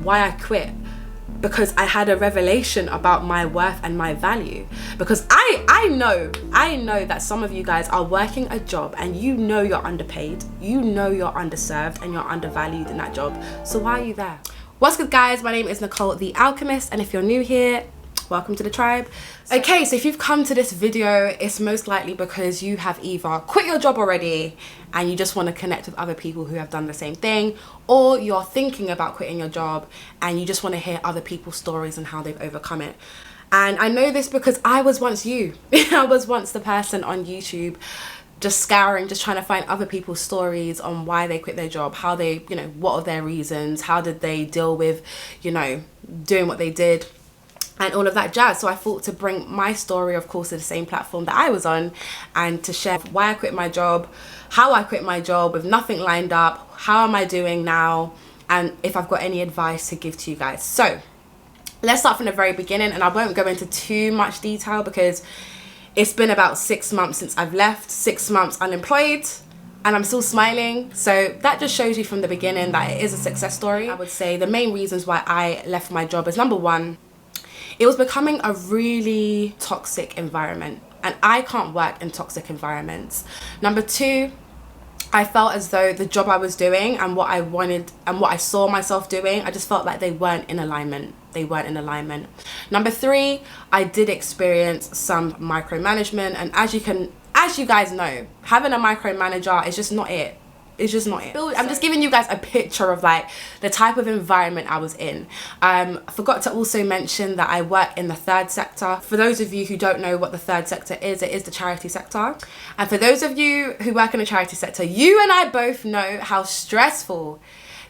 why I quit, because I had a revelation about my worth and my value. Because I know that some of you guys are working a job and you know you're underpaid, you know you're underserved and you're undervalued in that job. So why are you there? What's good, guys? My name is Nicole the Alchemist, and if you're new here, welcome to the tribe. Okay, so if you've come to this video, it's most likely because you have either quit your job already and you just want to connect with other people who have done the same thing, or you're thinking about quitting your job and you just want to hear other people's stories and how they've overcome it. And I know this because I was once you. I was once the person on YouTube just scouring, just trying to find other people's stories on why they quit their job, how they, what are their reasons, how did they deal with, doing what they did, and all of that jazz. So I thought to bring my story, of course, to the same platform that I was on, and to share why I quit my job, how I quit my job with nothing lined up, how am I doing now, and if I've got any advice to give to you guys. So let's start from the very beginning, and I won't go into too much detail because it's been about 6 months since I've left, 6 months unemployed, and I'm still smiling. So that just shows you from the beginning that it is a success story. I would say the main reasons why I left my job is, number one, it was becoming a really toxic environment, and I can't work in toxic environments. Number two, I felt as though the job I was doing and what I wanted and what I saw myself doing, I just felt like they weren't in alignment. Number three, I did experience some micromanagement, and as you guys know, having a micromanager is just not it. It's just not it. I'm just giving you guys a picture of like the type of environment I was in. I forgot to also mention that I work in the third sector. For those of you who don't know what the third sector is, it is the charity sector. And for those of you who work in the charity sector, you and I both know how stressful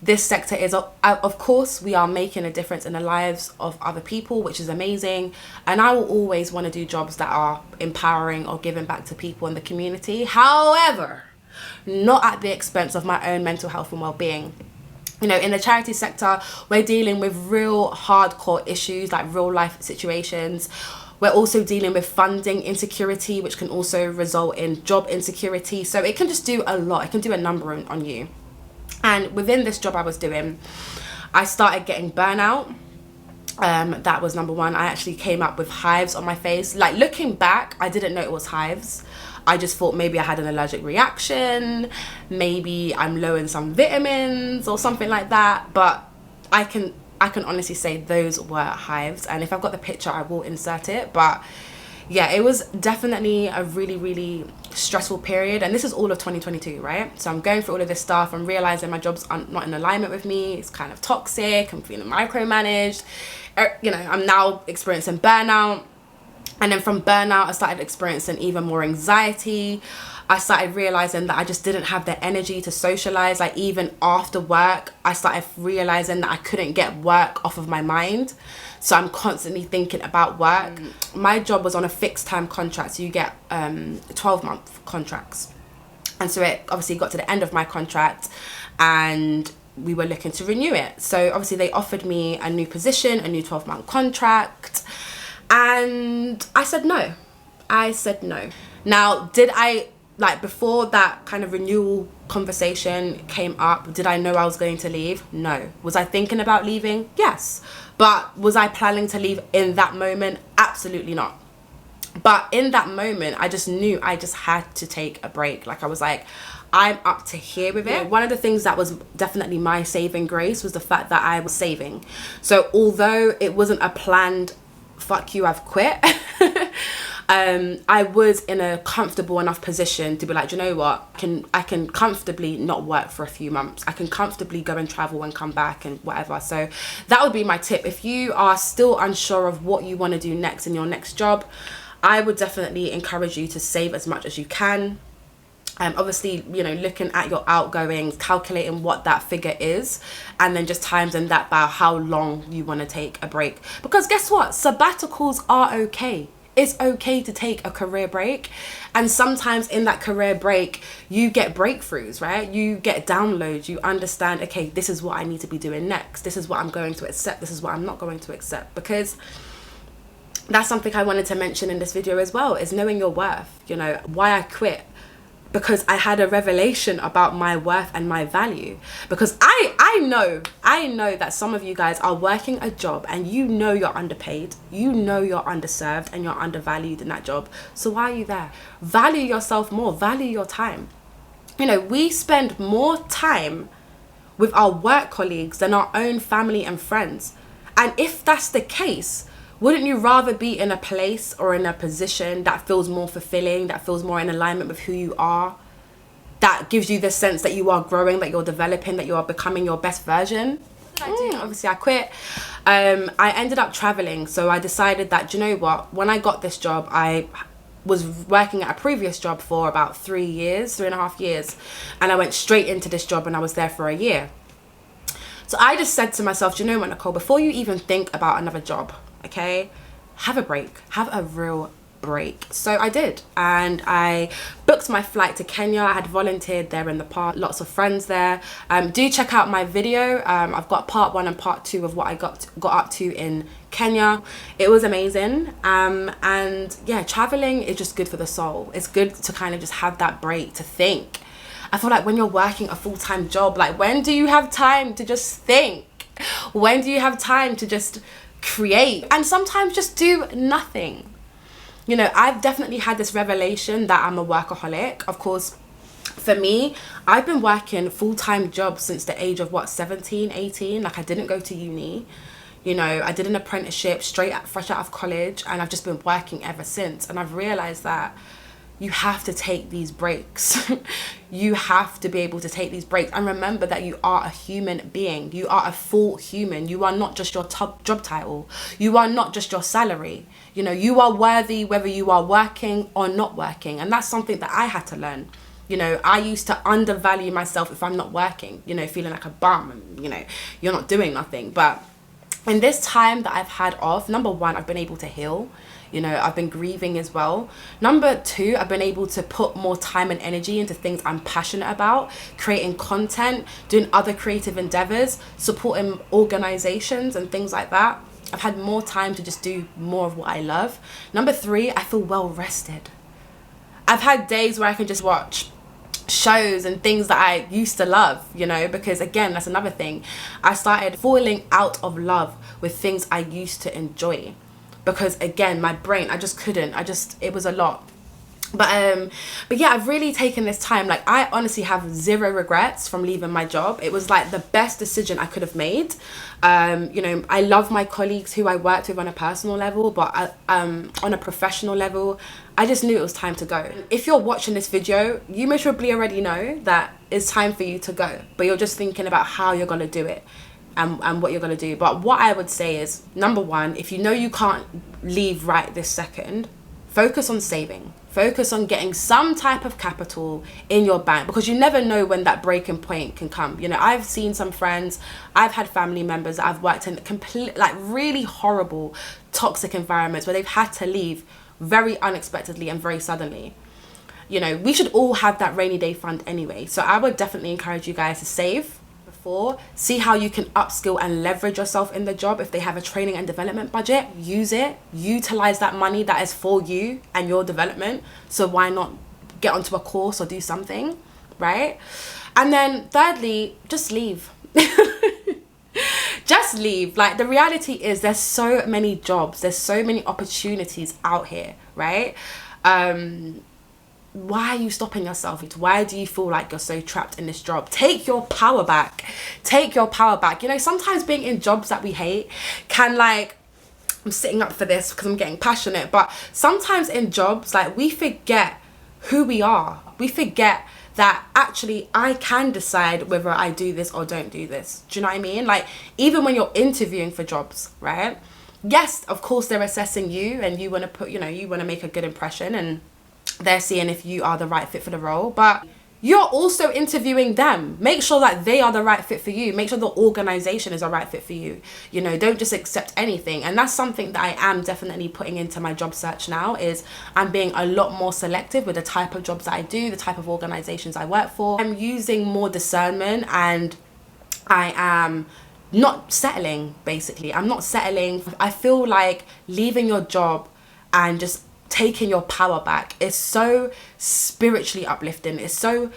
this sector is. Of course, we are making a difference in the lives of other people, which is amazing. And I will always want to do jobs that are empowering or giving back to people in the community. However, not at the expense of my own mental health and well-being. In the charity sector, we're dealing with real hardcore issues, like real life situations. We're also dealing with funding insecurity, which can also result in job insecurity. So it can just do a lot. It can do a number on you. And within this job I was doing, I started getting burnout. That was number one. I actually came up with hives on my face. Like, looking back, I didn't know it was hives. I just thought maybe I had an allergic reaction, maybe I'm low in some vitamins or something like that. But I can honestly say those were hives, and if I've got the picture I will insert it. But yeah, it was definitely a really, really stressful period, and this is all of 2022, right? So I'm going through all of this stuff. I'm realizing my job's not in alignment with me. It's kind of toxic. I'm feeling micromanaged. I'm now experiencing burnout. And then from burnout, I started experiencing even more anxiety. I started realizing that I just didn't have the energy to socialize. Like, even after work, I started realizing that I couldn't get work off of my mind. So I'm constantly thinking about work. My job was on a fixed term contract. So you get 12-month contracts. And so it obviously got to the end of my contract and we were looking to renew it. So obviously they offered me a new position, a new 12-month contract. And I said no. Now, did I, before that kind of renewal conversation came up, did I know I was going to leave? No. Was I thinking about leaving? Yes. But was I planning to leave in that moment? Absolutely not. But in that moment, I just knew I just had to take a break. I was like, I'm up to here with it. One of the things that was definitely my saving grace was the fact that I was saving. So although it wasn't a planned fuck you, I've quit, I was in a comfortable enough position to be like, you know what, I can comfortably not work for a few months. I can comfortably go and travel and come back and whatever. So that would be my tip. If you are still unsure of what you want to do next in your next job, I would definitely encourage you to save as much as you can. Obviously, looking at your outgoings, calculating what that figure is, and then just timesing that by how long you want to take a break. Because guess what? Sabbaticals are okay. It's okay to take a career break. And sometimes in that career break, you get breakthroughs, right? You get downloads. You understand, okay, this is what I need to be doing next. This is what I'm going to accept. This is what I'm not going to accept. Because that's something I wanted to mention in this video as well, is knowing your worth. Why I quit because I had a revelation about my worth and my value. Because I know that some of you guys are working a job and you know you're underpaid, you know you're underserved and you're undervalued in that job. So why are you there? Value yourself more, value your time. You know, we spend more time with our work colleagues than our own family and friends. And if that's the case, wouldn't you rather be in a place or in a position that feels more fulfilling, that feels more in alignment with who you are, that gives you the sense that you are growing, that you're developing, that you are becoming your best version? What did I do? Obviously I quit. I ended up traveling. So I decided that, do you know what, when I got this job, I was working at a previous job for about 3.5 years, and I went straight into this job and I was there for a year. So I just said to myself, do you know what, Nicole, before you even think about another job, okay, have a break, have a real break. So I did, and I booked my flight to Kenya. I had volunteered there in the past, lots of friends there. Do check out my video. I've got part 1 and part 2 of what I got up to in Kenya. It was amazing. And yeah, traveling is just good for the soul. It's good to kind of just have that break to think. I feel like when you're working a full-time job, like, when do you have time to just think? When do you have time to just create and sometimes just do nothing? You know, I've definitely had this revelation that I'm a workaholic. Of course, for me, I've been working full-time jobs since the age of 17, 18. Like, I didn't go to uni. You know, I did an apprenticeship fresh out of college, and I've just been working ever since. And I've realized that you have to take these breaks. You have to be able to take these breaks and remember that you are a human being. You are a full human. You are not just your top job title. You are not just your salary. You know, you are worthy whether you are working or not working. And that's something that I had to learn. You know, I used to undervalue myself if I'm not working, you know, feeling like a bum and, you know, you're not doing nothing. But in this time that I've had off, number 1, I've been able to heal. You know, I've been grieving as well. Number 2, I've been able to put more time and energy into things I'm passionate about, creating content, doing other creative endeavors, supporting organizations and things like that. I've had more time to just do more of what I love. Number 3, I feel well rested. I've had days where I can just watch shows and things that I used to love, you know, because again, that's another thing. I started falling out of love with things I used to enjoy. Because again, my brain, it was a lot. But yeah, I've really taken this time. Like, I honestly have 0 regrets from leaving my job. It was like the best decision I could have made. You know, I love my colleagues who I worked with on a personal level, but on a professional level, I just knew it was time to go. If you're watching this video, you most probably already know that it's time for you to go, but you're just thinking about how you're going to do it. And what you're going to do. But what I would say is, number 1, if you know you can't leave right this second, focus on saving. Focus on getting some type of capital in your bank, because you never know when that breaking point can come. You know, I've seen some friends, I've had family members that I've worked in really horrible, toxic environments where they've had to leave very unexpectedly and very suddenly. You know, we should all have that rainy day fund anyway. So I would definitely encourage you guys to save. See how you can upskill and leverage yourself in the job. If they have a training and development budget, use it. Utilize that money that is for you and your development. So why not get onto a course or do something, right? And then thirdly, just leave. Just leave. Like, the reality is there's so many jobs, there's so many opportunities out here, right? Why are you stopping yourself? Why do you feel like you're so trapped in this job? Take your power back. Take your power back. You know, sometimes being in jobs that we hate can, like, I'm sitting up for this because I'm getting passionate, but sometimes in jobs, like, we forget who we are. We forget that actually I can decide whether I do this or don't do this. Do you know what I mean? Like, even when you're interviewing for jobs, right? Yes, of course, they're assessing you and you want to you want to make a good impression, and they're seeing if you are the right fit for the role, but you're also interviewing them. Make sure that they are the right fit for you. Make sure the organization is the right fit for you. You know, don't just accept anything. And that's something that I am definitely putting into my job search now, is I'm being a lot more selective with the type of jobs that I do, the type of organizations I work for. I'm using more discernment, and I am not settling, basically. I'm not settling. I feel like leaving your job and just taking your power back. It's so spiritually uplifting. It's so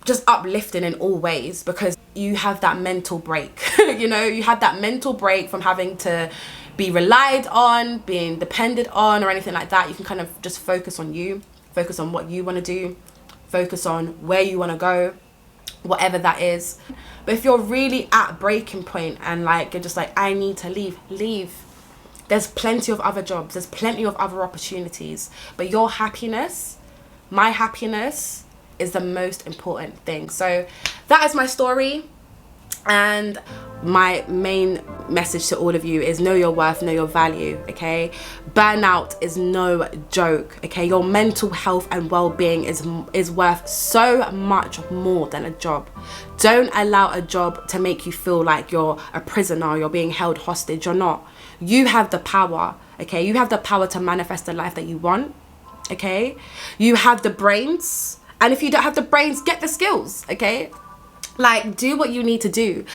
just uplifting in all ways, because you have that mental break. You know, you have that mental break from having to be relied on, being depended on, or anything like that. You can kind of just focus on you, focus on what you want to do, focus on where you want to go, whatever that is. But if you're really at breaking point and like you're just like, I need to leave. There's plenty of other jobs, there's plenty of other opportunities, but your happiness, my happiness, is the most important thing. So that is my story, and my main message to all of you is know your worth, know your value. Okay, burnout is no joke. Okay, your mental health and well-being is worth so much more than a job. Don't allow a job to make you feel like you're a prisoner, you're being held hostage. You're not. You have the power. Okay, you have the power to manifest the life that you want. Okay, you have the brains. And if you don't have the brains, get the skills, okay? Like, do what you need to do.